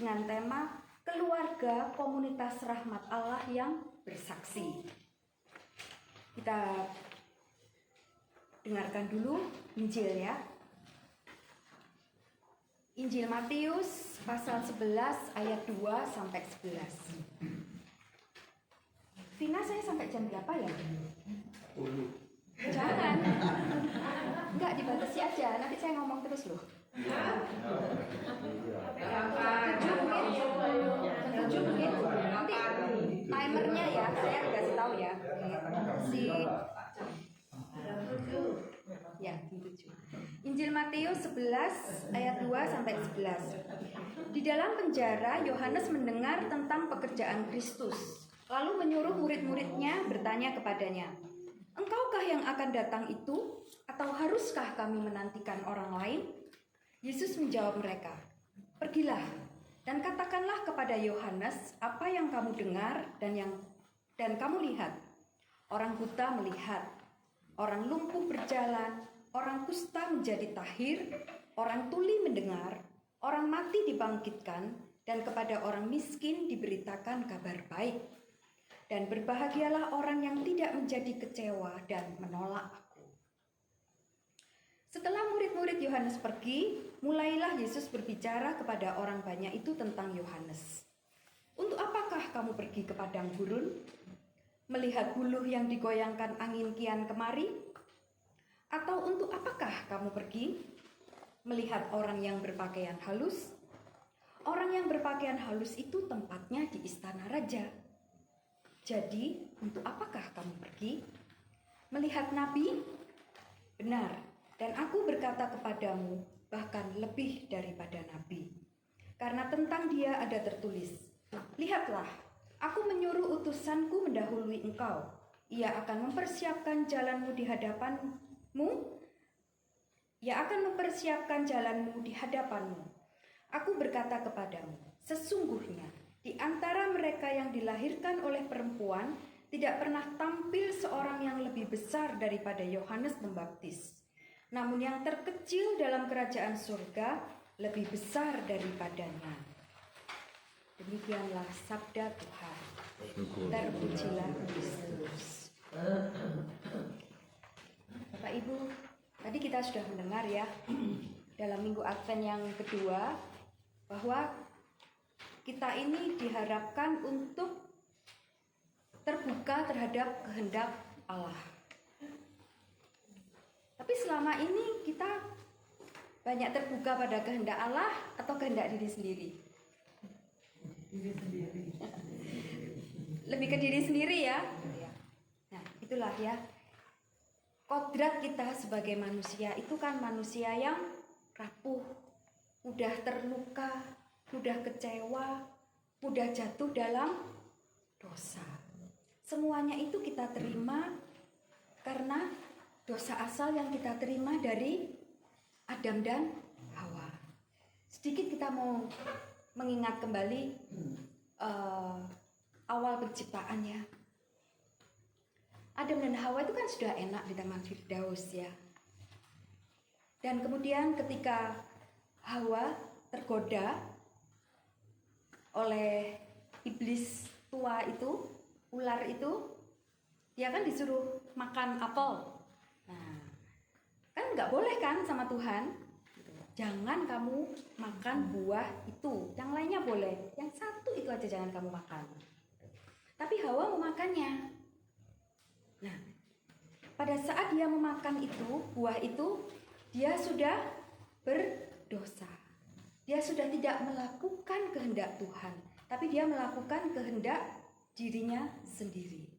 dengan tema Keluarga Komunitas Rahmat Allah yang Bersaksi. Kita dengarkan dulu Injil ya. Injil Matius pasal 11 ayat 2 sampai 11. Vina, saya sampai jam berapa ya? 10. Jangan. Enggak, dibatasi aja. Nanti saya ngomong terus loh. 7 menit. Nanti timernya ya, saya kasih tahu ya. Si ya, 7. Injil Matius 11 ayat 2 sampai 11. Di dalam penjara Yohanes mendengar tentang pekerjaan Kristus, lalu menyuruh murid-muridnya bertanya kepadanya, "Engkaukah yang akan datang itu, atau haruskah kami menantikan orang lain?" Yesus menjawab mereka, "Pergilah dan katakanlah kepada Yohanes apa yang kamu dengar dan kamu lihat. Orang buta melihat, orang lumpuh berjalan, orang kusta menjadi tahir, orang tuli mendengar, orang mati dibangkitkan, dan kepada orang miskin diberitakan kabar baik. Dan berbahagialah orang yang tidak menjadi kecewa dan menolak aku." Setelah murid-murid Yohanes pergi, mulailah Yesus berbicara kepada orang banyak itu tentang Yohanes. "Untuk apakah kamu pergi ke padang gurun? Melihat buluh yang digoyangkan angin kian kemari? Atau untuk apakah kamu pergi? Melihat orang yang berpakaian halus? Orang yang berpakaian halus itu tempatnya di istana raja. Jadi, untuk apakah kamu pergi? Melihat nabi? Benar. Dan aku berkata kepadamu, bahkan lebih daripada nabi. Karena tentang dia ada tertulis, lihatlah, aku menyuruh utusanku mendahului engkau. Ia akan mempersiapkan jalanmu di hadapanmu. Ia akan mempersiapkan jalanmu di hadapanmu. Aku berkata kepadamu, sesungguhnya di antara mereka yang dilahirkan oleh perempuan tidak pernah tampil seorang yang lebih besar daripada Yohanes Pembaptis. Namun yang terkecil dalam kerajaan surga lebih besar daripadanya. Demikianlah sabda Tuhan. Terpujilah Kristus. Bapak Ibu, tadi kita sudah mendengar ya dalam minggu Advent yang kedua bahwa kita ini diharapkan untuk terbuka terhadap kehendak Allah. Tapi selama ini kita banyak terbuka pada kehendak Allah atau kehendak diri sendiri? Diri sendiri. Lebih ke diri sendiri ya. Nah, itulah ya. Kodrat kita sebagai manusia itu kan manusia yang rapuh, mudah terluka, mudah kecewa, mudah jatuh dalam dosa. Semuanya itu kita terima karena dosa asal yang kita terima dari Adam dan Hawa. Sedikit kita mau mengingat kembali awal penciptaannya. Adam dan Hawa itu kan sudah enak di Taman Firdaus ya. Dan kemudian ketika Hawa tergoda oleh iblis tua itu, ular itu, dia kan disuruh makan apel. Nah, kan nggak boleh kan sama Tuhan, jangan kamu makan buah itu, yang lainnya boleh, yang satu itu aja jangan kamu makan. Tapi Hawa memakannya. Nah, pada saat dia memakan itu, buah itu, dia sudah berdosa. Dia sudah tidak melakukan kehendak Tuhan, tapi dia melakukan kehendak dirinya sendiri.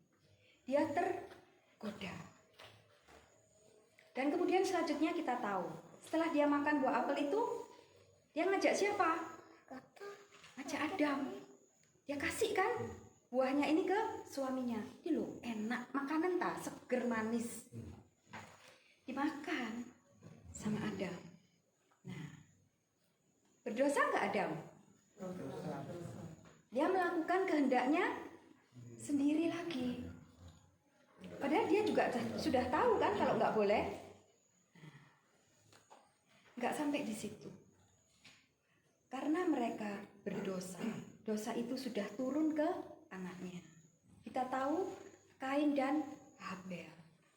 Dia tergoda. Dan kemudian selanjutnya kita tahu, setelah dia makan buah apel itu, dia ngajak siapa? Ngajak Adam. Dia kasih kan buahnya ini ke suaminya. Ini loh, enak, makanan tak, seger manis. Dimakan sama Adam. Nah, berdosa nggak Adam? Dia melakukan kehendaknya sendiri lagi. Padahal dia juga sudah tahu kan kalau nggak boleh. Nggak sampai di situ. Karena mereka berdosa. Dosa itu sudah turun ke anaknya. Kita tahu Kain dan Habel.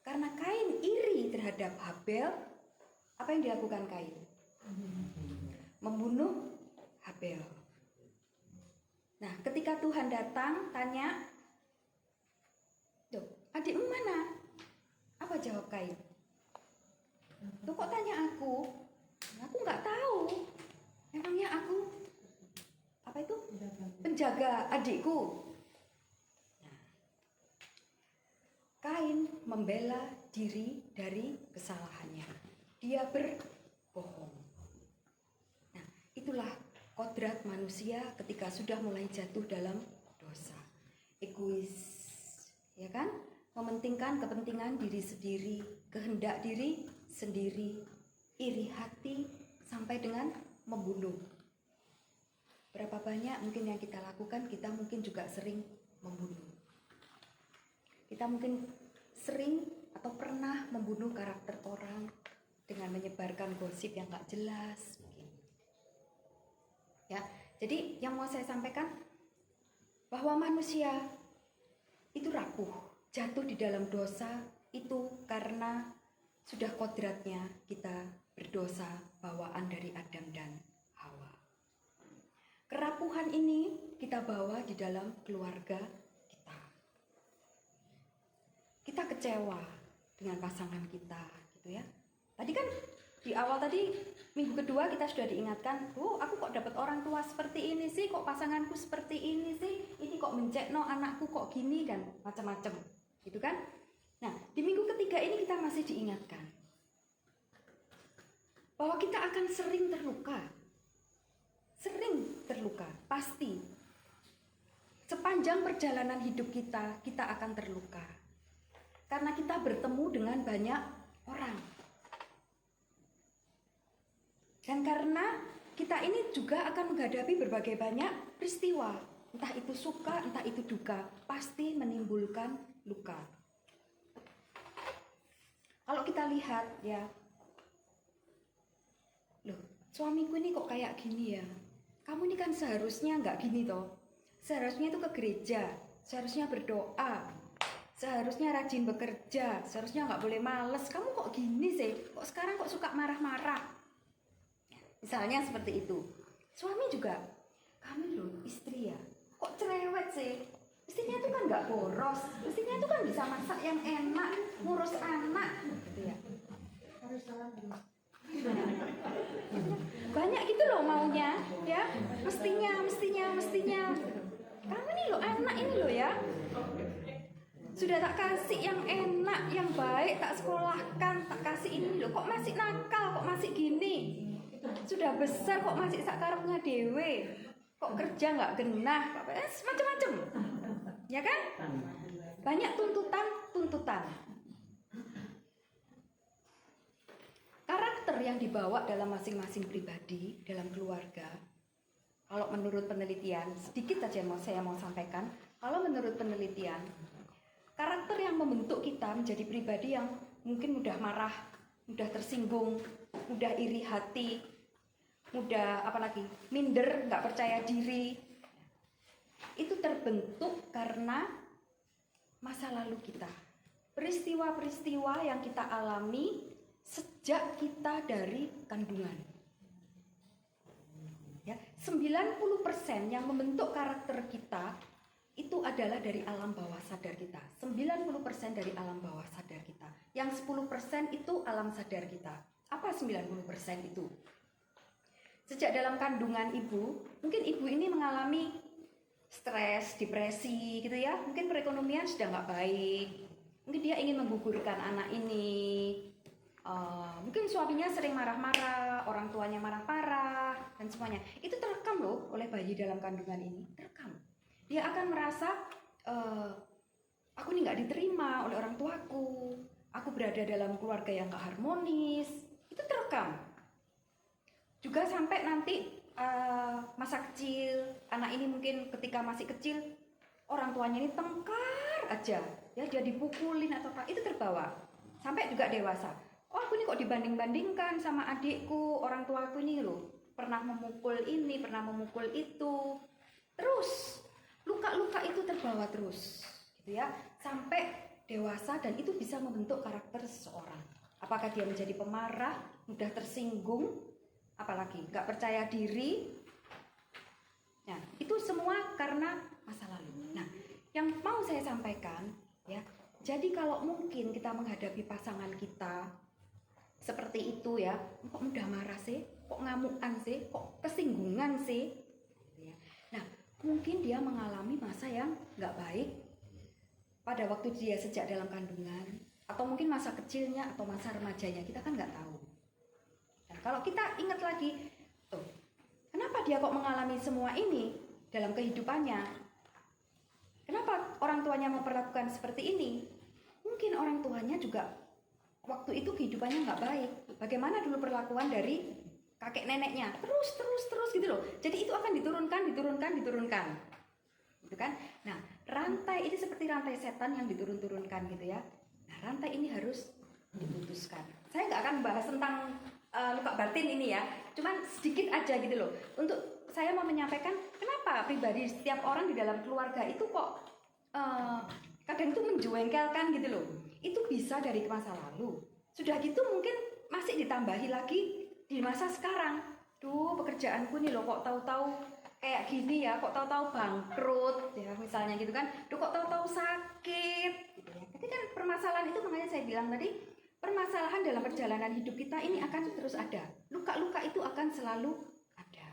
Karena Kain iri terhadap Habel, apa yang dilakukan Kain? Membunuh Habel. Nah, ketika Tuhan datang tanya, "Tuh, adikmu mana?" Apa jawab Kain? "Tuh kok tanya aku? Aku nggak tahu. Memangnya aku apa itu? Penjaga adikku." Nah, Kain membela diri dari kesalahannya. Dia berbohong. Nah, itulah kodrat manusia ketika sudah mulai jatuh dalam dosa. Egois, ya kan? Mementingkan kepentingan diri sendiri, kehendak diri sendiri, iri hati, sampai dengan membunuh. Berapa banyak mungkin yang kita lakukan, kita mungkin juga sering membunuh. Kita mungkin sering atau pernah membunuh karakter orang dengan menyebarkan gosip yang gak jelas. Ya, jadi yang mau saya sampaikan bahwa manusia itu rapuh, jatuh di dalam dosa itu karena sudah kodratnya kita berdosa bawaan dari Adam dan Hawa. Kerapuhan ini kita bawa di dalam keluarga kita. Kita kecewa dengan pasangan kita, gitu ya. Tadi kan di awal tadi minggu kedua kita sudah diingatkan, aku kok dapat orang tua seperti ini sih, kok pasanganku seperti ini sih, ini kok mencekno anakku kok gini dan macam-macam, gitu kan? Nah, di minggu ketiga ini kita masih diingatkan bahwa kita akan sering terluka, pasti. Sepanjang perjalanan hidup kita, kita akan terluka. Karena kita bertemu dengan banyak orang. Dan karena kita ini juga akan menghadapi berbagai banyak peristiwa. Entah itu suka, entah itu duka, pasti menimbulkan luka. Kalau kita lihat ya, loh, suamiku ini kok kayak gini ya? Kamu ini kan seharusnya nggak gini toh. Seharusnya itu ke gereja, seharusnya berdoa, seharusnya rajin bekerja, seharusnya nggak boleh males. Kamu kok gini sih? Kok sekarang kok suka marah-marah? Misalnya seperti itu. Suami juga, kamu loh istri ya, kok cerewet sih? Mestinya itu kan nggak boros, mestinya itu kan bisa masak yang enak, ngurus anak, gitu ya. Banyak gitu loh maunya, ya. Mestinya. Kamu nih loh anak ini loh ya. Sudah tak kasih yang enak, yang baik, tak sekolahkan, tak kasih ini loh. Kok masih nakal, kok masih gini? Sudah besar kok masih sakarepnya dewe. Kok kerja nggak genah, macam-macam. Ya kan? Banyak tuntutan. Karakter yang dibawa dalam masing-masing pribadi, dalam keluarga. Kalau menurut penelitian, sedikit saja saya mau sampaikan. Kalau menurut penelitian, karakter yang membentuk kita menjadi pribadi yang mungkin mudah marah, mudah tersinggung, mudah iri hati, mudah minder, nggak percaya diri. Itu terbentuk karena masa lalu kita. Peristiwa-peristiwa yang kita alami sejak kita dari kandungan. Ya, 90% yang membentuk karakter kita itu adalah dari alam bawah sadar kita. 90% dari alam bawah sadar kita. Yang 10% itu alam sadar kita. Apa 90% itu? Sejak dalam kandungan ibu, mungkin ibu ini mengalami stres, depresi gitu ya. Mungkin perekonomian sudah nggak baik. Mungkin dia ingin menggugurkan anak ini. Mungkin suaminya sering marah-marah, orang tuanya marah-marah, dan semuanya. Itu terekam loh oleh bayi dalam kandungan ini. Terekam. Dia akan merasa, aku ini nggak diterima oleh orang tuaku. Aku berada dalam keluarga yang nggak harmonis. Itu terekam. Juga sampai nanti masa kecil, anak ini mungkin ketika masih kecil, orang tuanya ini tengkar aja. Ya, dia dipukulin atau apa, itu terbawa. Sampai juga dewasa. Oh, aku ini kok dibanding-bandingkan sama adikku, orang tuaku ini loh. pernah memukul ini, pernah memukul itu. Terus luka-luka itu terbawa terus, gitu ya, sampai dewasa, dan itu bisa membentuk karakter seseorang. Apakah dia menjadi pemarah, mudah tersinggung, apalagi nggak percaya diri. Nah, itu semua karena masa lalu. Nah, yang mau saya sampaikan, ya, jadi kalau mungkin kita menghadapi pasangan kita seperti itu ya, kok mudah marah sih, kok ngamukan sih, kok kesinggungan sih, gitu ya. Nah, mungkin dia mengalami masa yang nggak baik pada waktu dia sejak dalam kandungan, atau mungkin masa kecilnya atau masa remajanya, kita kan nggak tahu. Nah, kalau kita ingat lagi, tuh, kenapa dia kok mengalami semua ini dalam kehidupannya? Kenapa orang tuanya memperlakukan seperti ini? Mungkin orang tuanya juga waktu itu kehidupannya nggak baik. Bagaimana dulu perlakuan dari kakek neneknya? Terus gitu loh. Jadi itu akan diturunkan. Gitu kan? Nah, rantai ini seperti rantai setan yang diturun-turunkan gitu ya. Nah, rantai ini harus diputuskan. Saya nggak akan bahas tentang luka batin ini ya, cuman sedikit aja gitu loh. Untuk saya mau menyampaikan kenapa pribadi setiap orang di dalam keluarga itu kok kadang itu menjengkelkan gitu loh. Itu bisa dari masa lalu. Sudah gitu mungkin masih ditambahi lagi di masa sekarang. Duh, pekerjaanku nih loh kok tahu-tahu kayak gini ya, kok tahu-tahu bangkrut ya misalnya gitu kan. Duh, kok tahu-tahu sakit gitu ya. Jadi kan permasalahan itu, makanya saya bilang tadi, permasalahan dalam perjalanan hidup kita ini akan terus ada. Luka-luka itu akan selalu ada.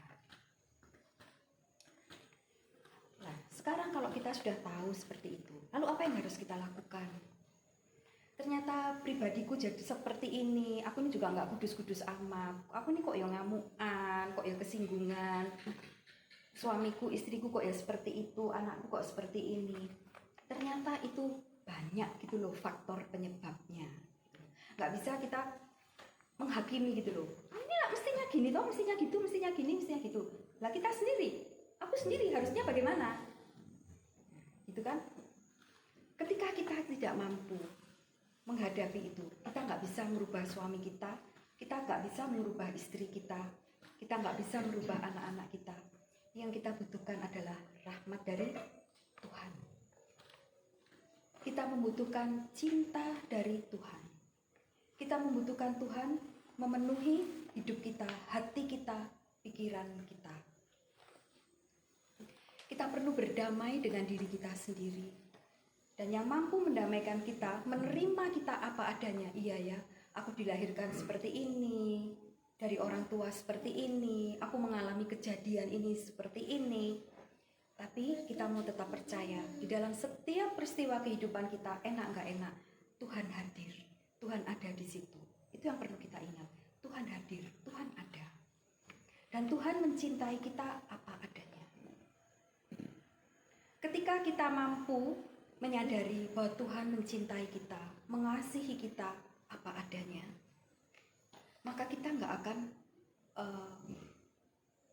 Nah, sekarang kalau kita sudah tahu seperti itu, lalu apa yang harus kita lakukan? Ternyata pribadiku jadi seperti ini, aku ini juga nggak kudus-kudus amat. Aku ini kok ya ngamukan, kok ya kesinggungan. Suamiku, istriku kok ya seperti itu, anakku kok seperti ini. Ternyata itu banyak gitu loh faktor penyebabnya. Nggak bisa kita menghakimi gitu loh. Ini lah mestinya gini toh, mestinya gitu, mestinya gini, mestinya gitu. Lah kita sendiri, aku sendiri harusnya bagaimana? Gitu kan? Ketika kita tidak mampu menghadapi itu, kita nggak bisa merubah suami kita nggak bisa merubah istri kita nggak bisa merubah anak-anak kita. Yang kita butuhkan adalah rahmat dari Tuhan. Kita membutuhkan cinta dari Tuhan. Kita membutuhkan Tuhan memenuhi hidup kita, hati kita, pikiran kita. Kita perlu berdamai dengan diri kita sendiri. Dan yang mampu mendamaikan kita, menerima kita apa adanya. Iya ya, aku dilahirkan seperti ini, dari orang tua seperti ini, aku mengalami kejadian ini seperti ini. Tapi kita mau tetap percaya, di dalam setiap peristiwa kehidupan kita, enak nggak enak, Tuhan hadir. Tuhan ada di situ. Itu yang perlu kita ingat. Tuhan hadir, Tuhan ada. Dan Tuhan mencintai kita apa adanya. Ketika kita mampu menyadari bahwa Tuhan mencintai kita, mengasihi kita apa adanya, maka kita nggak akan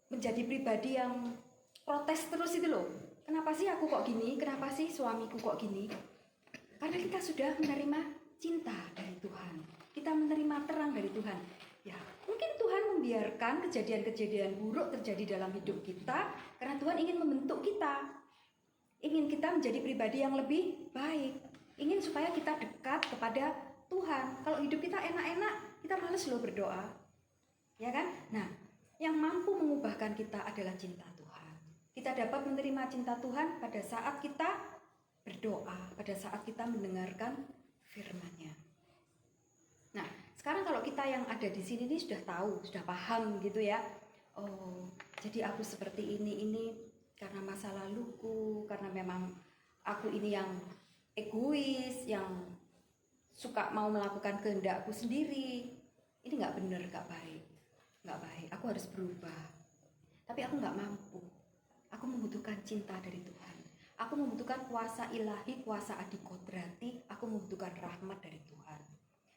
menjadi pribadi yang protes terus itu loh. Kenapa sih aku kok gini? Kenapa sih suamiku kok gini? Karena kita sudah menerima cinta dari Tuhan. Kita menerima terang dari Tuhan. Ya, mungkin Tuhan membiarkan kejadian-kejadian buruk terjadi dalam hidup kita karena Tuhan ingin membentuk kita. Ingin kita menjadi pribadi yang lebih baik. Ingin supaya kita dekat kepada Tuhan. Kalau hidup kita enak-enak, kita males loh berdoa. Ya kan? Nah, yang mampu mengubahkan kita adalah cinta Tuhan. Kita dapat menerima cinta Tuhan pada saat kita berdoa, pada saat kita mendengarkan firman-Nya. Nah, sekarang kalau kita yang ada di sini ini sudah tahu, sudah paham gitu ya. Oh, jadi aku seperti ini karena masa laluku, karena memang aku ini yang egois, yang suka mau melakukan kehendakku sendiri. Ini nggak benar, nggak baik. Aku harus berubah. Tapi aku nggak mampu. Aku membutuhkan cinta dari Tuhan. Aku membutuhkan kuasa ilahi, kuasa adikodrati. Aku membutuhkan rahmat dari Tuhan.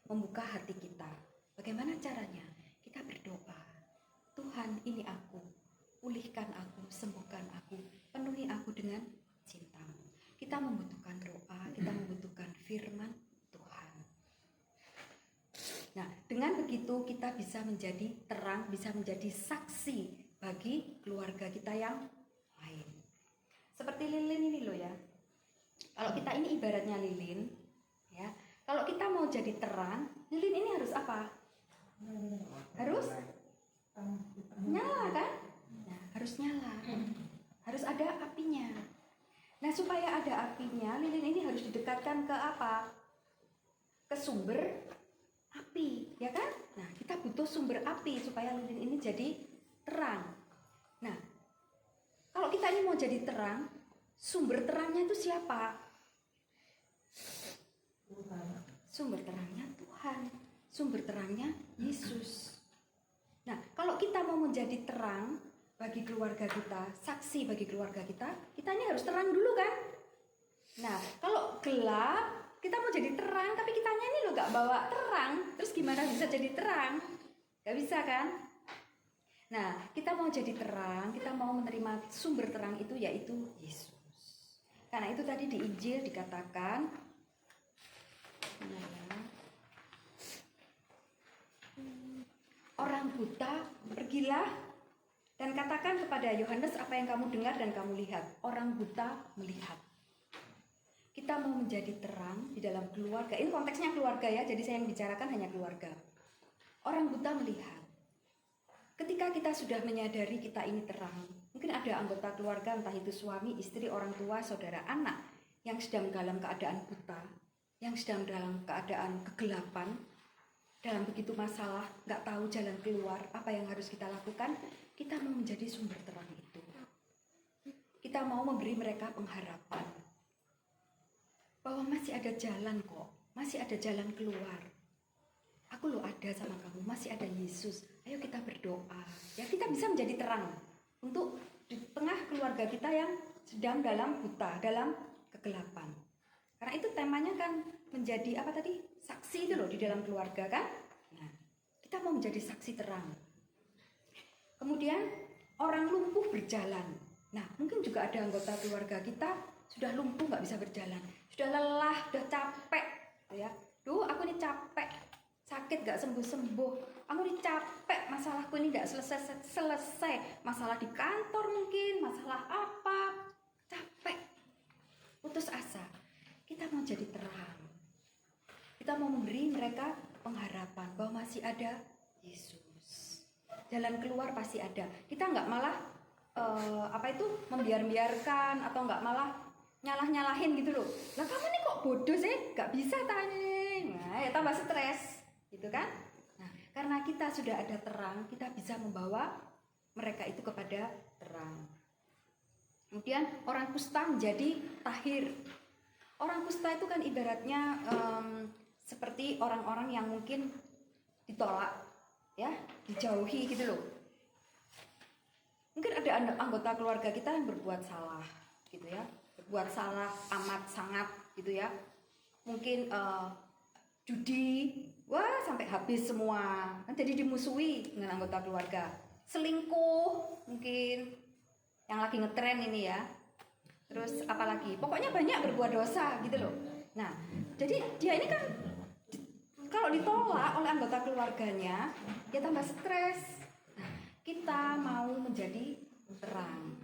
Membuka hati kita. Bagaimana caranya? Kita berdoa. Tuhan, ini aku. Pulihkan aku, sembuhkan aku, penuhi aku dengan cinta-Mu. Kita membutuhkan doa, kita membutuhkan firman Tuhan. Nah, dengan begitu kita kita bisa menjadi terang, bisa menjadi saksi bagi keluarga kita yang lain. Seperti lilin ini loh ya. Kalau kita ini ibaratnya lilin, ya. Kalau kita mau jadi terang, lilin ini harus apa? Harus nyala kan? Nah, harus nyala. Harus ada apinya. Nah, supaya ada apinya, lilin ini harus didekatkan ke apa? Ke sumber api, ya kan? Nah, kita butuh sumber api supaya lilin ini jadi terang. Nah, kalau kita ini mau jadi terang, sumber terangnya itu siapa? Sumber terangnya Tuhan. Sumber terangnya Yesus. Nah, kalau kita mau menjadi terang bagi keluarga kita, saksi bagi keluarga kita ini harus terang dulu kan? Nah, kalau gelap, kita mau jadi terang, tapi kitanya ini loh gak bawa terang, terus gimana bisa jadi terang? Gak bisa kan? Nah, kita mau jadi terang, kita mau menerima sumber terang itu yaitu Yesus. Karena itu tadi di Injil dikatakan, orang buta, pergilah dan katakan kepada Yohanes apa yang kamu dengar dan kamu lihat. Orang buta melihat. Kita mau menjadi terang di dalam keluarga. Ini konteksnya keluarga ya, jadi saya yang bicarakan hanya keluarga. Orang buta melihat. Ketika kita sudah menyadari kita ini terang, mungkin ada anggota keluarga, entah itu suami, istri, orang tua, saudara, anak, yang sedang dalam keadaan buta, yang sedang dalam keadaan kegelapan, dalam begitu masalah, nggak tahu jalan keluar, apa yang harus kita lakukan, kita mau menjadi sumber terang itu. Kita mau memberi mereka pengharapan, bahwa masih ada jalan kok, masih ada jalan keluar. Aku loh ada sama kamu, masih ada Yesus. Ayo kita berdoa. Ya kita bisa menjadi terang untuk di tengah keluarga kita yang sedang dalam buta, dalam kegelapan. Karena itu temanya kan menjadi apa tadi? Saksi itu loh di dalam keluarga kan? Nah, kita mau menjadi saksi terang. Kemudian orang lumpuh berjalan. Nah, mungkin juga ada anggota keluarga kita sudah lumpuh nggak bisa berjalan, sudah lelah, sudah capek, ya. Duh, aku ini capek. Sakit gak sembuh-sembuh, aku ini capek, masalahku ini gak selesai, masalah di kantor mungkin, masalah apa, capek, putus asa. Kita mau jadi terang, kita mau memberi mereka pengharapan bahwa masih ada Yesus, jalan keluar pasti ada. Kita gak malah membiarkan atau gak malah nyalah-nyalahin gitu loh. Lah kamu nih kok bodoh sih, gak bisa tanya, nah ya tambah stres. Gitu kan? Nah, karena kita sudah ada terang, kita bisa membawa mereka itu kepada terang. Kemudian orang kusta menjadi tahir. Orang kusta itu kan ibaratnya seperti orang-orang yang mungkin ditolak, ya, dijauhi gitu loh. Mungkin ada anggota keluarga kita yang berbuat salah, gitu ya, berbuat salah amat sangat, gitu ya. Mungkin judi, wah sampai habis semua, kan jadi dimusuhi dengan anggota keluarga. Selingkuh mungkin, yang lagi ngetren ini ya. Terus apalagi, pokoknya banyak berbuat dosa gitu loh. Nah, jadi dia ini kan kalau ditolak oleh anggota keluarganya, dia tambah stres. Nah, kita mau menjadi terang,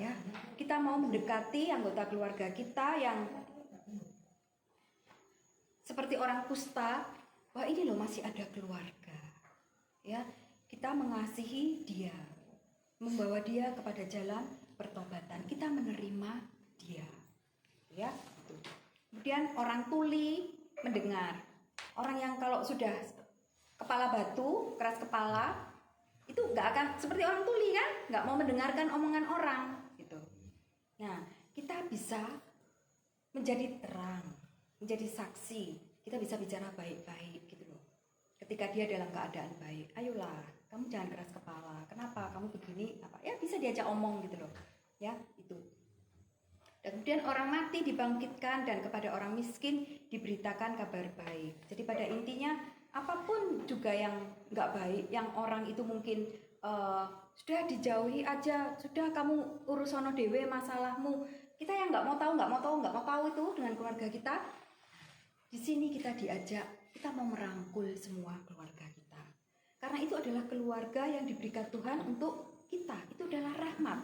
ya. Kita mau mendekati anggota keluarga kita yang seperti orang kusta, wah ini loh masih ada keluarga. Ya, kita mengasihi dia, membawa dia kepada jalan pertobatan. Kita menerima dia. Ya. Kemudian orang tuli mendengar. Orang yang kalau sudah kepala batu, keras kepala, itu nggak akan seperti orang tuli kan, nggak mau mendengarkan omongan orang gitu. Nah, kita bisa menjadi terang, menjadi saksi, kita bisa bicara baik-baik gitu loh. Ketika dia dalam keadaan baik, ayolah, kamu jangan keras kepala. Kenapa kamu begini? Apa? Ya bisa diajak omong gitu loh. Ya, itu. Dan kemudian orang mati dibangkitkan dan kepada orang miskin diberitakan kabar baik. Jadi pada intinya apapun juga yang nggak baik, yang orang itu mungkin sudah dijauhi aja, sudah kamu urus sono dewe masalahmu. Kita yang nggak mau tahu itu dengan keluarga kita. Di sini kita diajak, kita mau merangkul semua keluarga kita. Karena itu adalah keluarga yang diberikan Tuhan untuk kita. Itu adalah rahmat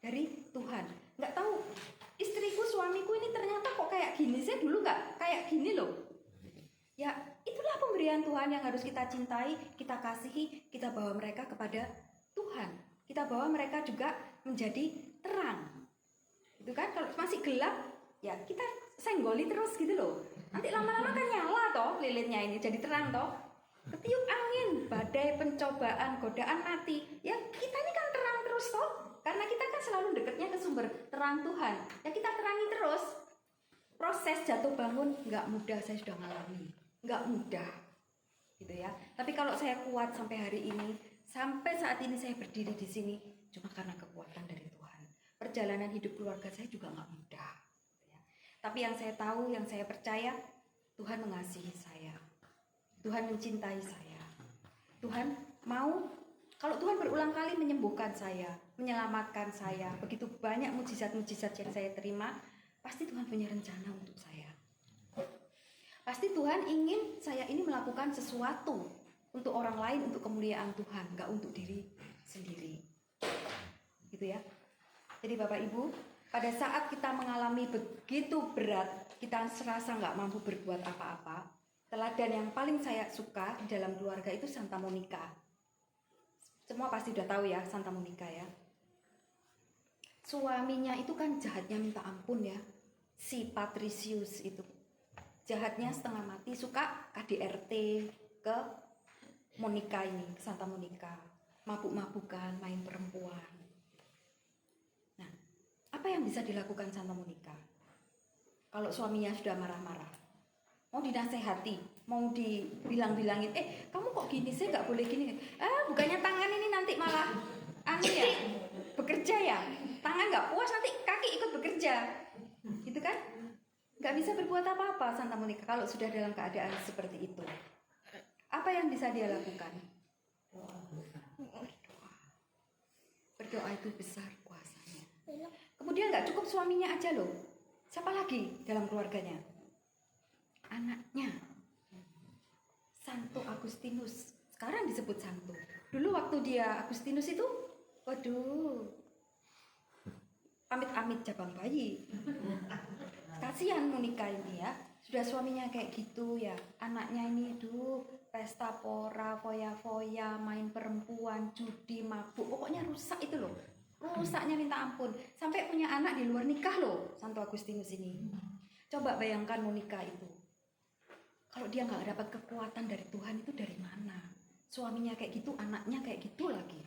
dari Tuhan. Nggak tahu istriku, suamiku ini ternyata kok kayak gini. Saya dulu nggak kayak gini loh. Ya itulah pemberian Tuhan yang harus kita cintai, kita kasihi, kita bawa mereka kepada Tuhan. Kita bawa mereka juga menjadi terang. Itu kan kalau masih gelap, ya kita senggoli terus gitu loh. Nanti lama-lama kan nyala toh lilinnya ini jadi terang toh. Ketiup angin, badai, pencobaan, godaan mati, ya kita ini kan terang terus toh. Karena kita kan selalu dekatnya ke sumber terang Tuhan. Ya kita terangi terus. Proses jatuh bangun nggak mudah, saya sudah ngalami. Nggak mudah, gitu ya. Tapi kalau saya kuat sampai hari ini, sampai saat ini saya berdiri di sini, cuma karena kekuatan dari Tuhan. Perjalanan hidup keluarga saya juga nggak mudah. Gitu ya. Tapi yang saya tahu, yang saya percaya, Tuhan mengasihi saya. Tuhan mencintai saya. Tuhan mau, kalau Tuhan berulang kali menyembuhkan saya, menyelamatkan saya, begitu banyak mujizat-mujizat yang saya terima, pasti Tuhan punya rencana untuk saya. Pasti Tuhan ingin saya ini melakukan sesuatu untuk orang lain, untuk kemuliaan Tuhan, nggak untuk diri sendiri. Gitu ya. Jadi Bapak Ibu, pada saat kita mengalami begitu berat, kita serasa nggak mampu berbuat apa-apa, teladan yang paling saya suka di dalam keluarga itu Santa Monica. Semua pasti udah tahu ya Santa Monica ya. Suaminya itu kan jahatnya minta ampun ya. Si Patricius itu. Jahatnya setengah mati, suka KDRT ke Monica ini, ke Santa Monica. Mabuk-mabukan, main perempuan. Nah, apa yang bisa dilakukan Santa Monica? Kalau suaminya sudah marah-marah. Mau dinasehati, mau dibilang-bilangin, kamu kok gini sih, nggak boleh gini. Bukannya tangan ini nanti malah ya, bekerja ya. Tangan nggak puas, nanti kaki ikut bekerja. Gitu kan? Nggak bisa berbuat apa-apa Santa Monica kalau sudah dalam keadaan seperti itu. Apa yang bisa dia lakukan? Berdoa itu besar kuasanya. Kemudian nggak cukup suaminya aja loh. Siapa lagi dalam keluarganya? Anaknya, Santo Agustinus. Sekarang disebut Santo. Dulu waktu dia Agustinus itu, waduh, amit-amit jabang bayi. Kasihan Monica ini ya, sudah suaminya kayak gitu ya. Anaknya ini pesta pora, foya-foya, main perempuan, judi, mabuk. Pokoknya rusak itu loh. Rusaknya minta ampun. Sampai punya anak di luar nikah loh, Santo Agustinus ini. Coba bayangkan Monica itu. Kalau dia nggak dapat kekuatan dari Tuhan itu dari mana? Suaminya kayak gitu, anaknya kayak gitu lagi.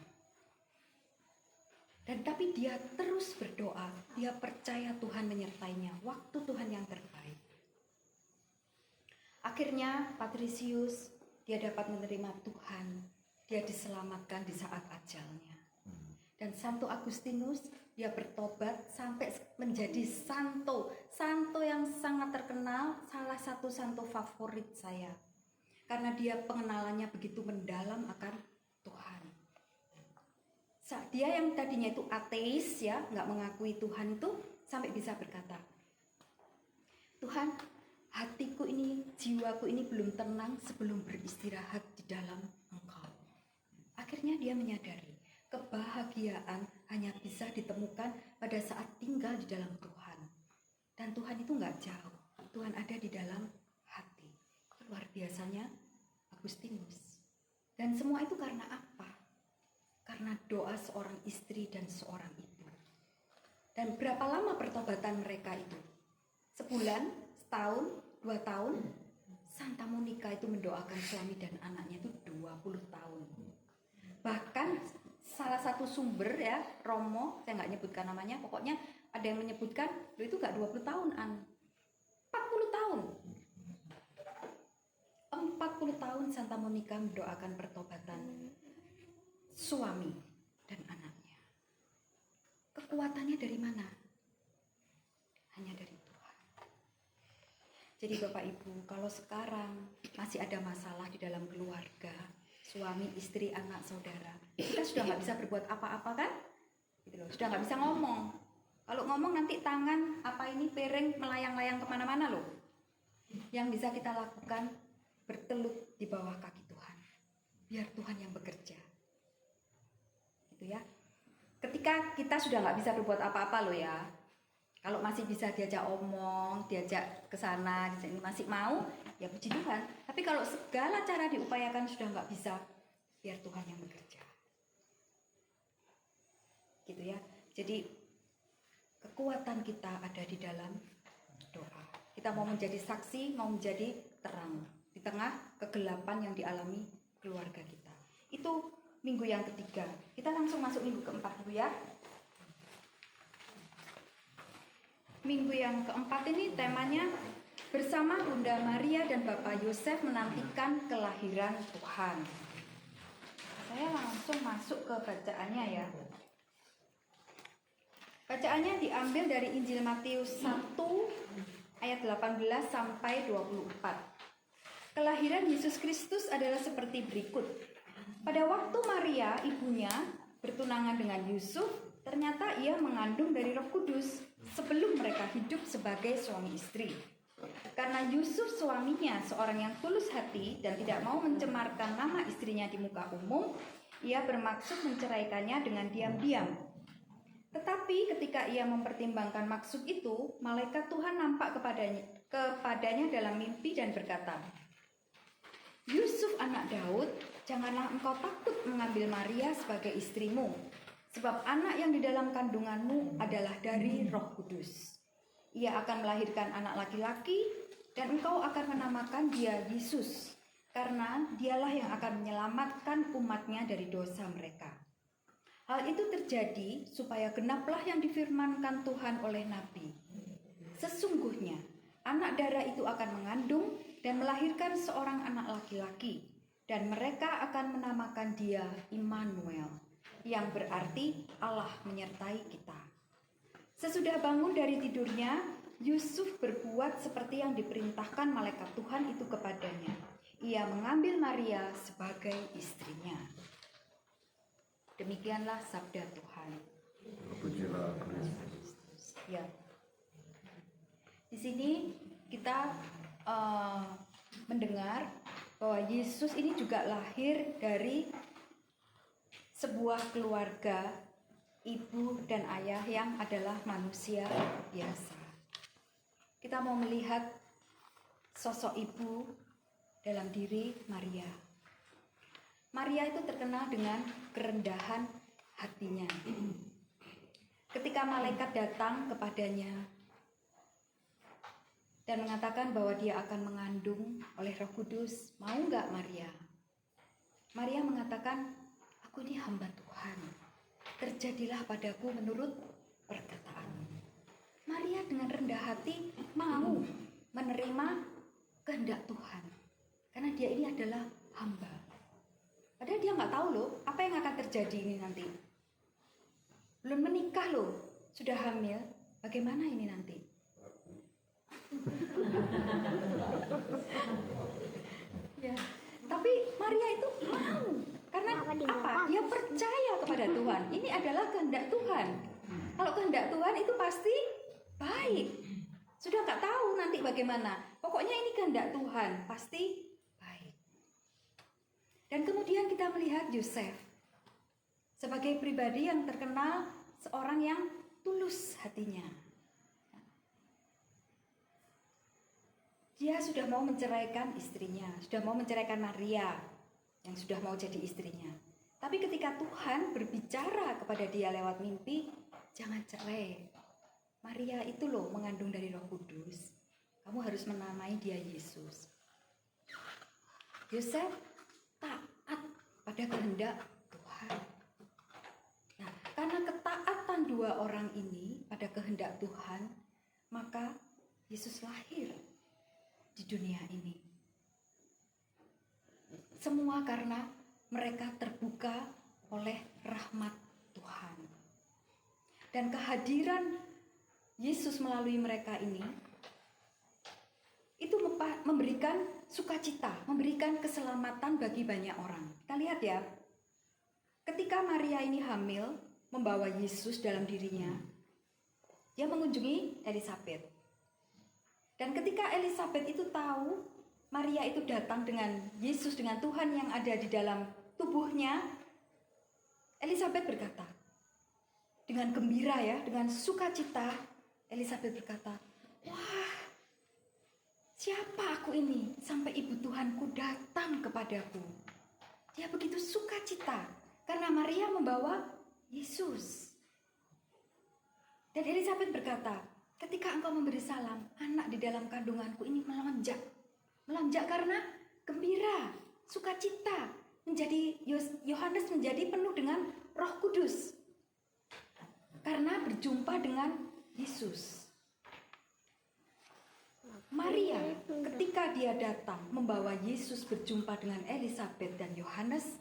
Dan tapi dia terus berdoa, dia percaya Tuhan menyertainya. Waktu Tuhan yang terbaik. Akhirnya Patricius dia dapat menerima Tuhan. Dia diselamatkan di saat ajalnya. Dan Santo Agustinus dia bertobat sampai menjadi santo. Santo yang sangat terkenal, salah satu santo favorit saya. Karena dia pengenalannya begitu mendalam akan Tuhan. Dia yang tadinya itu ateis ya, nggak mengakui Tuhan itu, sampai bisa berkata, Tuhan, hatiku ini, jiwaku ini belum tenang sebelum beristirahat di dalam Engkau. Akhirnya dia menyadari, kebahagiaan hanya bisa ditemukan pada saat tinggal di dalam Tuhan. Dan Tuhan itu nggak jauh. Tuhan ada di dalam hati. Luar biasanya Agustinus. Dan semua itu karena apa? Karena doa seorang istri dan seorang ibu. Dan berapa lama pertobatan mereka itu? Sebulan, setahun, 2 tahun? Santa Monica itu mendoakan suami dan anaknya itu 20 tahun. Bahkan salah satu sumber ya, Romo, saya nggak nyebutkan namanya, pokoknya ada yang menyebutkan, itu nggak 20 tahunan, 40 tahun. 40 tahun Santa Monica mendoakan pertobatan suami dan anaknya. Kekuatannya dari mana? Hanya dari Tuhan. Jadi Bapak Ibu, kalau sekarang masih ada masalah di dalam keluarga, suami, istri, anak, saudara, kita sudah nggak bisa berbuat apa-apa kan? Gitu loh, sudah nggak bisa ngomong. Kalau ngomong nanti tangan apa ini piring melayang-layang kemana-mana loh. Yang bisa kita lakukan bertelut di bawah kaki Tuhan. biar Tuhan yang bekerja. Gitu ya. Ketika kita sudah nggak bisa berbuat apa-apa loh ya, kalau masih bisa diajak omong, diajak ke sana, di sini masih mau, ya puji Tuhan. Tapi kalau segala cara diupayakan sudah nggak bisa, biar Tuhan yang bekerja. Gitu ya. Jadi kekuatan kita ada di dalam doa. Kita mau menjadi saksi, mau menjadi terang di tengah kegelapan yang dialami keluarga kita. Itu minggu yang ketiga. Kita langsung masuk minggu keempat dulu ya. Minggu yang keempat ini temanya bersama Bunda Maria dan Bapak Yosef menantikan kelahiran Tuhan. Saya langsung masuk ke bacaannya ya. Bacaannya diambil dari Injil Matius 1 ayat 18 sampai 24. Kelahiran Yesus Kristus adalah seperti berikut. Pada waktu Maria, ibunya, bertunangan dengan Yusuf, ternyata ia mengandung dari Roh Kudus sebelum mereka hidup sebagai suami istri. Karena Yusuf suaminya seorang yang tulus hati dan tidak mau mencemarkan nama istrinya di muka umum, ia bermaksud menceraikannya dengan diam-diam. Tetapi ketika ia mempertimbangkan maksud itu, malaikat Tuhan nampak kepadanya dalam mimpi dan berkata, "Yusuf anak Daud, janganlah engkau takut mengambil Maria sebagai istrimu, sebab anak yang di dalam kandunganmu adalah dari Roh Kudus. Ia akan melahirkan anak laki-laki dan engkau akan menamakan dia Yesus, karena dialah yang akan menyelamatkan umatnya dari dosa mereka." Hal itu terjadi supaya genaplah yang difirmankan Tuhan oleh Nabi. Sesungguhnya anak darah itu akan mengandung dan melahirkan seorang anak laki-laki, dan mereka akan menamakan dia Immanuel, yang berarti Allah menyertai kita. Sesudah bangun dari tidurnya, Yusuf berbuat seperti yang diperintahkan malaikat Tuhan itu kepadanya. Ia mengambil Maria sebagai istrinya. Demikianlah sabda Tuhan. Pujilah Kristus. Ya. Di sini kita mendengar bahwa Yesus ini juga lahir dari sebuah keluarga, ibu dan ayah yang adalah manusia biasa. Kita mau melihat sosok ibu dalam diri Maria. Maria itu terkenal dengan kerendahan hatinya. Ketika malaikat datang kepadanya dan mengatakan bahwa dia akan mengandung oleh Roh Kudus, mau nggak Maria? Maria mengatakan, "Aku ini hamba Tuhan, terjadilah padaku menurut perkataanmu." Maria dengan rendah hati mau menerima kehendak Tuhan, karena dia ini adalah hamba. Padahal dia nggak tahu loh apa yang akan terjadi ini nanti. Belum menikah loh, sudah hamil. Bagaimana ini nanti? Ya, tapi Maria itu mau. Karena apa? Dia percaya kepada Tuhan. Ini adalah kehendak Tuhan. Kalau kehendak Tuhan itu pasti baik. Sudah nggak tahu nanti bagaimana. Pokoknya ini kehendak Tuhan, pasti baik. Dan kemudian kita melihat Yosef sebagai pribadi yang terkenal seorang yang tulus hatinya. Dia sudah mau menceraikan istrinya, sudah mau menceraikan Maria yang sudah mau jadi istrinya. Tapi ketika Tuhan berbicara kepada dia lewat mimpi, "Jangan cerai. Maria itu loh mengandung dari Roh Kudus. Kamu harus menamai dia Yesus." Yosef taat pada kehendak Tuhan. Nah, karena ketaatan dua orang ini pada kehendak Tuhan, maka Yesus lahir di dunia ini. Semua karena mereka terbuka oleh rahmat Tuhan. Dan kehadiran Yesus melalui mereka ini itu memberikan sukacita, memberikan keselamatan bagi banyak orang. Kita lihat ya, ketika Maria ini hamil, membawa Yesus dalam dirinya, dia mengunjungi Elisabet. Dan ketika Elisabet itu tahu Maria itu datang dengan Yesus, dengan Tuhan yang ada di dalam tubuhnya, Elizabeth berkata, dengan gembira ya, dengan sukacita, Elizabeth berkata, wah, siapa aku ini sampai ibu Tuhanku datang kepadaku. Dia begitu sukacita karena Maria membawa Yesus. Dan Elizabeth berkata, ketika engkau memberi salam, anak di dalam kandunganku ini melonjak. Melonjak karena gembira, sukacita. Yohanes menjadi penuh dengan Roh Kudus. Karena berjumpa dengan Yesus. Maria ketika dia datang membawa Yesus berjumpa dengan Elizabeth dan Yohanes,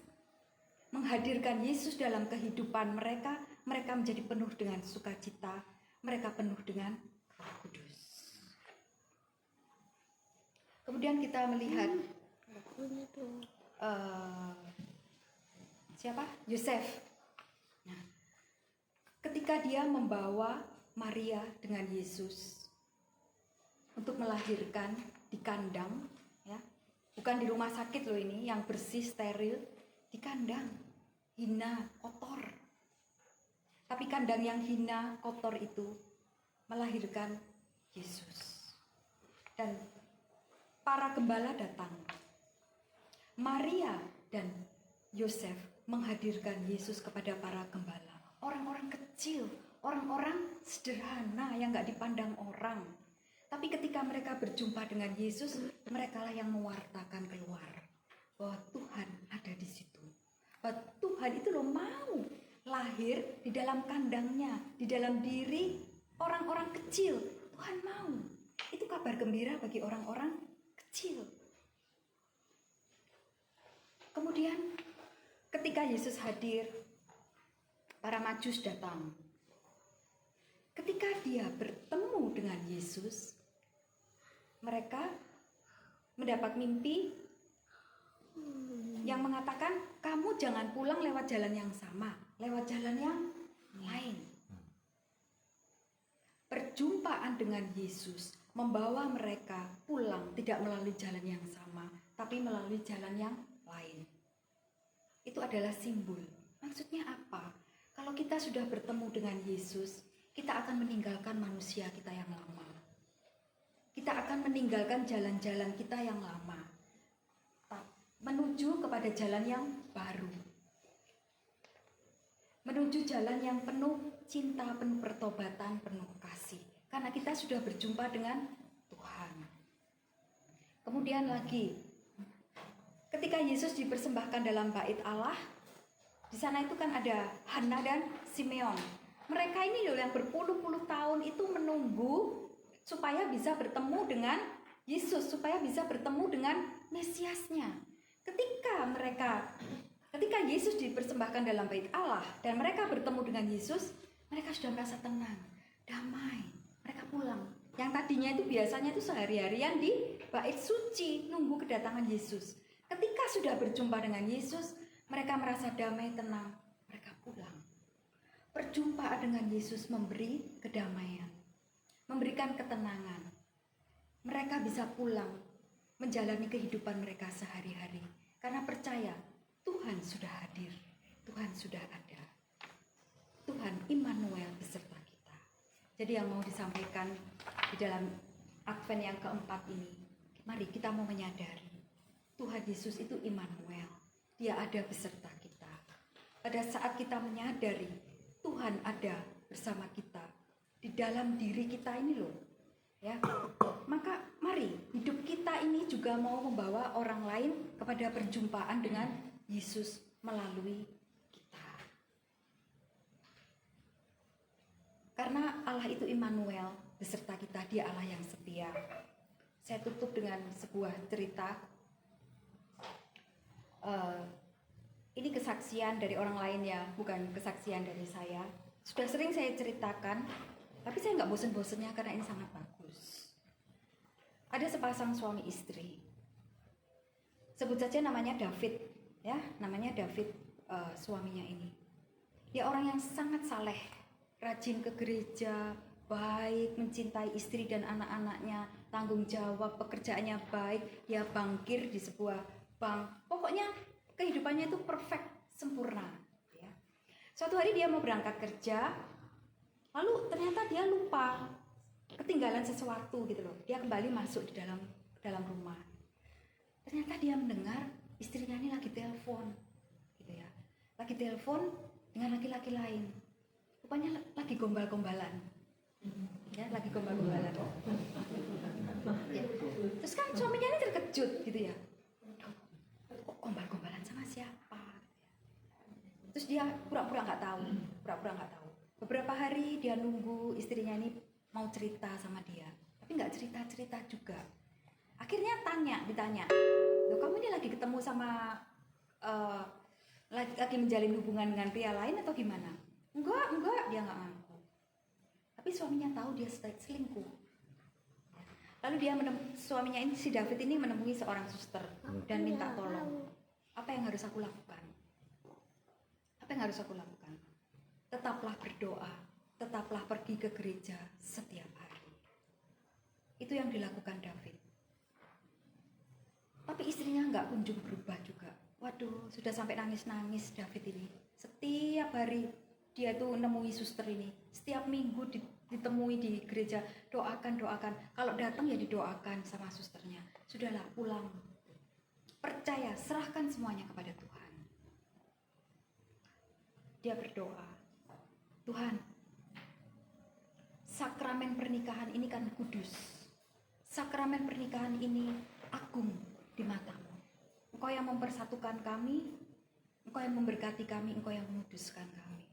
menghadirkan Yesus dalam kehidupan mereka, mereka menjadi penuh dengan sukacita, mereka penuh dengan Roh Kudus. Kemudian kita melihat siapa? Yosef. Nah, ketika dia membawa Maria dengan Yesus untuk melahirkan di kandang, ya, bukan di rumah sakit loh ini, yang bersih, steril, di kandang, hina, kotor. Tapi kandang yang hina, kotor itu melahirkan Yesus. Dan para gembala datang. Maria dan Yosef menghadirkan Yesus kepada para gembala. Orang-orang kecil, orang-orang sederhana yang gak dipandang orang. Tapi ketika mereka berjumpa dengan Yesus, merekalah yang mewartakan keluar bahwa Tuhan ada di situ. Bahwa Tuhan itu loh mau lahir di dalam kandangnya, di dalam diri orang-orang kecil. Tuhan mau. Itu kabar gembira bagi orang-orang kecil. Kemudian ketika Yesus hadir, para Majus datang. Ketika dia bertemu dengan Yesus, mereka mendapat mimpi yang mengatakan, kamu jangan pulang lewat jalan yang sama, lewat jalan yang lain. Perjumpaan dengan Yesus membawa mereka pulang tidak melalui jalan yang sama, tapi melalui jalan yang lain. Itu adalah simbol. Maksudnya apa? Kalau kita sudah bertemu dengan Yesus, kita akan meninggalkan manusia kita yang lama. Kita akan meninggalkan jalan-jalan kita yang lama, menuju kepada jalan yang baru. Menuju jalan yang penuh cinta, penuh pertobatan, penuh kasih. Karena kita sudah berjumpa dengan Tuhan. Kemudian lagi, ketika Yesus dipersembahkan dalam bait Allah, di sana itu kan ada Hana dan Simeon. Mereka ini loh yang berpuluh-puluh tahun itu menunggu supaya bisa bertemu dengan Yesus, supaya bisa bertemu dengan Mesiasnya. Ketika Yesus dipersembahkan dalam bait Allah dan mereka bertemu dengan Yesus, mereka sudah merasa tenang, damai. Mereka pulang. Yang tadinya itu biasanya itu sehari-harian di bait suci nunggu kedatangan Yesus. Ketika sudah berjumpa dengan Yesus, mereka merasa damai, tenang. Mereka pulang. Perjumpaan dengan Yesus memberi kedamaian, memberikan ketenangan. Mereka bisa pulang menjalani kehidupan mereka sehari-hari karena percaya Tuhan sudah hadir, Tuhan sudah ada. Tuhan Immanuel beserta kita. Jadi yang mau disampaikan di dalam Advent yang keempat ini, mari kita mau menyadari Tuhan Yesus itu Immanuel. Dia ada beserta kita. Pada saat kita menyadari Tuhan ada bersama kita di dalam diri kita ini loh, ya, maka mari hidup kita ini juga mau membawa orang lain kepada perjumpaan dengan Yesus melalui kita. Karena Allah itu Immanuel beserta kita, Dia Allah yang setia. Saya tutup dengan sebuah cerita. Ini kesaksian dari orang lain ya, bukan kesaksian dari saya. Sudah sering saya ceritakan, tapi saya nggak bosen-bosennya karena ini sangat bagus. Ada sepasang suami istri. Sebut saja namanya David, ya, namanya David suaminya ini. Dia orang yang sangat saleh, rajin ke gereja, baik, mencintai istri dan anak-anaknya, tanggung jawab, pekerjaannya baik, dia bankir di sebuah bank. Pokoknya kehidupannya itu perfect, sempurna. Ya. Suatu hari dia mau berangkat kerja, lalu ternyata dia lupa, ketinggalan sesuatu gitu loh. Dia kembali masuk di dalam rumah. Ternyata dia mendengar istrinya ini lagi telepon, gitu ya. Lagi telepon dengan laki-laki lain. Rupanya lagi gombal-gombalan. Ya, lagi gombal-gombalan. Ya. Terus kan suaminya ini terkejut gitu ya. Kok gombal-gombalan sama siapa? Terus dia pura-pura nggak tahu, Beberapa hari dia nunggu istrinya ini mau cerita sama dia, tapi nggak cerita juga. Akhirnya ditanya, loh kamu ini lagi ketemu sama lagi menjalin hubungan dengan pria lain atau gimana? Enggak, dia nggak ngaku. Tapi suaminya tahu dia selingkuh. Lalu suaminya ini, si David ini menemui seorang suster dan minta tolong. Apa yang harus aku lakukan? Tetaplah berdoa, tetaplah pergi ke gereja setiap hari. Itu yang dilakukan David. Tapi istrinya nggak kunjung berubah juga. Waduh, sudah sampai nangis-nangis David ini. Setiap hari dia tuh nemui suster ini. Setiap minggu ditemui di gereja, doakan. Kalau datang ya didoakan sama susternya. Sudahlah, pulang. Percaya, serahkan semuanya kepada Tuhan. Dia berdoa, Tuhan, sakramen pernikahan ini kan kudus. Sakramen pernikahan ini agung di matamu. Engkau yang mempersatukan kami, Engkau yang memberkati kami, Engkau yang menguduskan kami.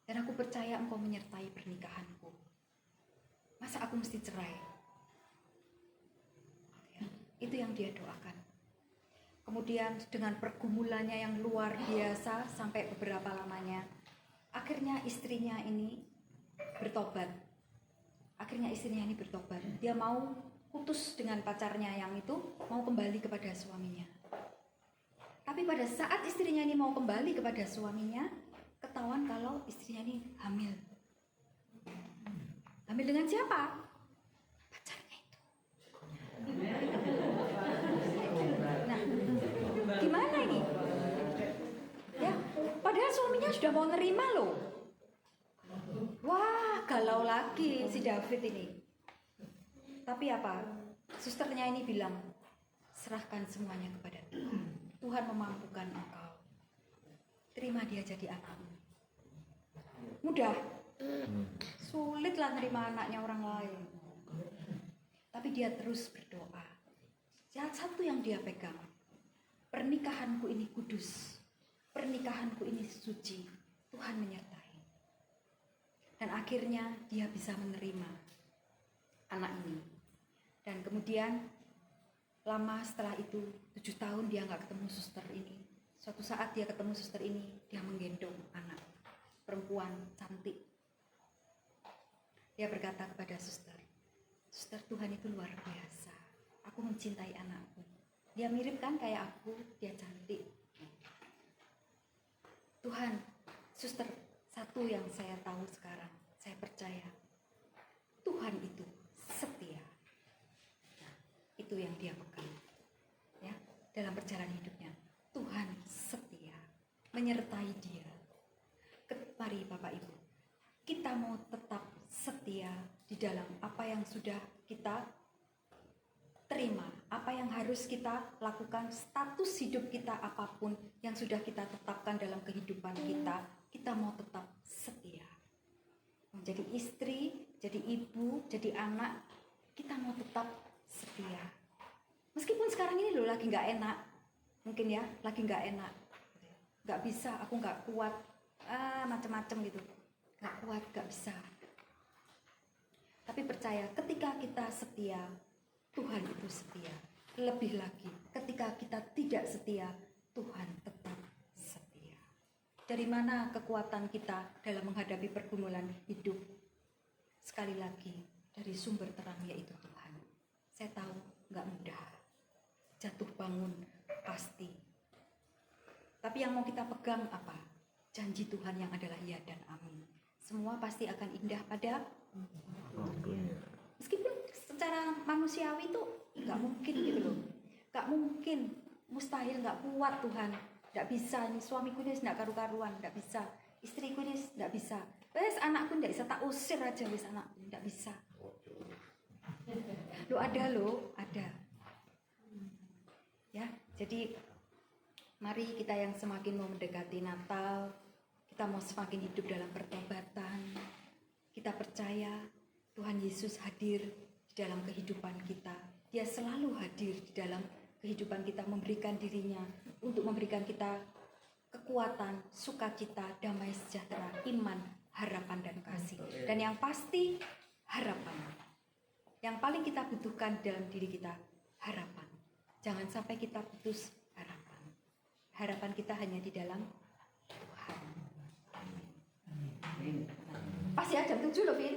Dan aku percaya Engkau menyertai pernikahanku. Masa aku mesti cerai? Ya, itu yang dia doakan. Kemudian dengan pergumulannya yang luar biasa sampai beberapa lamanya, akhirnya istrinya ini bertobat. Dia mau putus dengan pacarnya yang itu, mau kembali kepada suaminya. Tapi pada saat istrinya ini mau kembali kepada suaminya, ketahuan kalau istrinya ini hamil. Hamil dengan siapa? Pacarnya itu. Nah, gimana ini? Ya, padahal suaminya sudah mau nerima loh. Wah, galau lagi si David ini. Tapi apa? Susternya ini bilang, serahkan semuanya kepada Tuhan. Tuhan memampukan engkau. Terima dia jadi anakmu. Mudah? Sulitlah nerima anaknya orang lain. Tapi dia terus berdoa. Satu yang dia pegang, pernikahanku ini kudus. Pernikahanku ini suci. Tuhan menyertai. Dan akhirnya dia bisa menerima anak ini. Dan kemudian lama setelah itu, 7 tahun dia nggak ketemu suster ini. Suatu saat dia ketemu suster ini, dia menggendong anak perempuan cantik. Dia berkata kepada suster, Suster, Tuhan itu luar biasa. Aku mencintai anakku. Dia mirip kan kayak aku, dia cantik. Tuhan, suster, satu yang saya tahu sekarang, saya percaya, Tuhan itu setia. Itu yang dia pegang, ya, dalam perjalanan hidupnya. Tuhan setia, menyertai dia. Mari Bapak Ibu, kita mau tetap setia di dalam apa yang sudah kita terima, apa yang harus kita lakukan, status hidup kita apapun yang sudah kita tetapkan dalam kehidupan kita mau tetap setia. Menjadi istri, jadi ibu, jadi anak, kita mau tetap setia. Meskipun sekarang ini loh lagi nggak enak, mungkin ya, lagi nggak enak, nggak bisa, aku nggak kuat, macam-macam gitu, nggak kuat, nggak bisa. Tapi percaya, ketika kita setia, Tuhan itu setia. Lebih lagi, ketika kita tidak setia, Tuhan tetap setia. Dari mana kekuatan kita dalam menghadapi pergumulan hidup? Sekali lagi, dari sumber terang yaitu Tuhan. Saya tahu nggak mudah, jatuh bangun pasti. Tapi yang mau kita pegang apa? Janji Tuhan yang adalah ya dan amin. Semua pasti akan indah pada waktunya. Meskipun secara secara manusiawi tuh nggak mungkin gitu loh. Nggak mungkin, mustahil, nggak kuat Tuhan. Nggak bisa, ini suamiku ini nggak karu-karuan, nggak bisa. Istriku ini nggak bisa. Wes anakku nggak bisa, tak usir aja wes anakku, nggak bisa. Lo ada loh, ada. Ya, jadi mari kita yang semakin mau mendekati Natal, kita mau semakin hidup dalam pertobatan. Kita percaya Tuhan Yesus hadir di dalam kehidupan kita. Dia selalu hadir di dalam kehidupan kita, memberikan dirinya untuk memberikan kita kekuatan, sukacita, damai sejahtera, iman, harapan dan kasih. Dan yang pasti harapan. Yang paling kita butuhkan dalam diri kita, harapan. Jangan sampai kita putus harapan. Harapan kita hanya di dalam Tuhan. Pas ya jam 7 loh, Vin.